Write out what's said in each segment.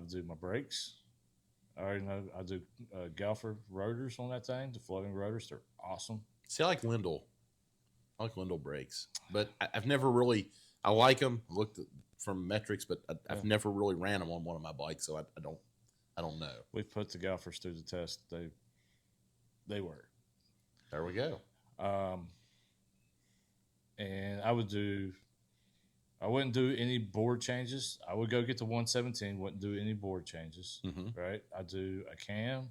do my brakes. I already know I do Galfer rotors on that thing. The floating rotors, they're awesome. See, I like Lindell. I like Lindell brakes, but I've never really. I like them. Looked from metrics, but I've Yeah. never really ran them on one of my bikes, so I don't. I don't know. We've put the Galfers through the test. They work. There we go. Um, and I wouldn't do any board changes. I would go get the 117. Wouldn't do any board changes. Mm-hmm. Right. I do a cam,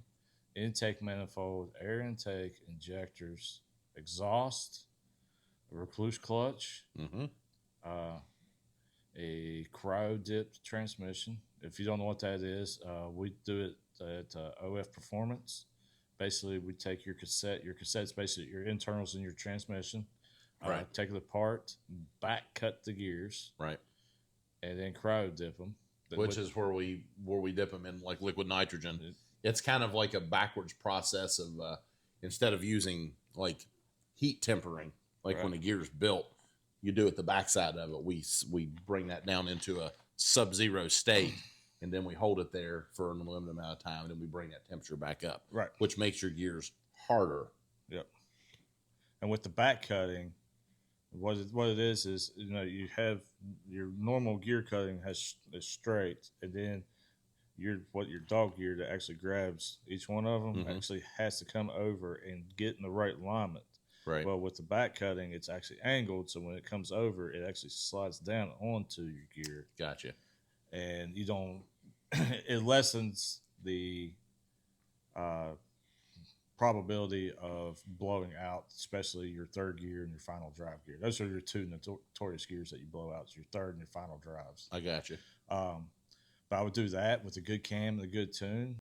intake manifold, air intake, injectors, exhaust, a recluse clutch, Mm-hmm. uh, a cryo-dipped transmission. If you don't know what that is, we do it at OF Performance. Basically, we take your cassette. Your cassette's basically your internals in your transmission. Right. Take it apart, back cut the gears, Right. and then cryo dip them. Which is where we dip them in like liquid nitrogen. It's kind of like a backwards process of instead of using like heat tempering, like Right. when a gear's built, you do it the backside of it. We bring that down into a sub-zero state, and then we hold it there for an limited amount of time, and then we bring that temperature back up, Right. which makes your gears harder. Yep. And with the back cutting, what it is you have your normal gear cutting is straight, and then your dog gear that actually grabs each one of them Mhm. actually has to come over and get in the right alignment. Right. Well, with the back cutting, it's actually angled, so when it comes over, it actually slides down onto your gear, Gotcha. and you don't. It lessens the uh, probability of blowing out, especially your third gear and your final drive gear. Those are your two notorious gears that you blow out. It's your third and your final drives. I gotcha. Um, but I would do that with a good cam and a good tune.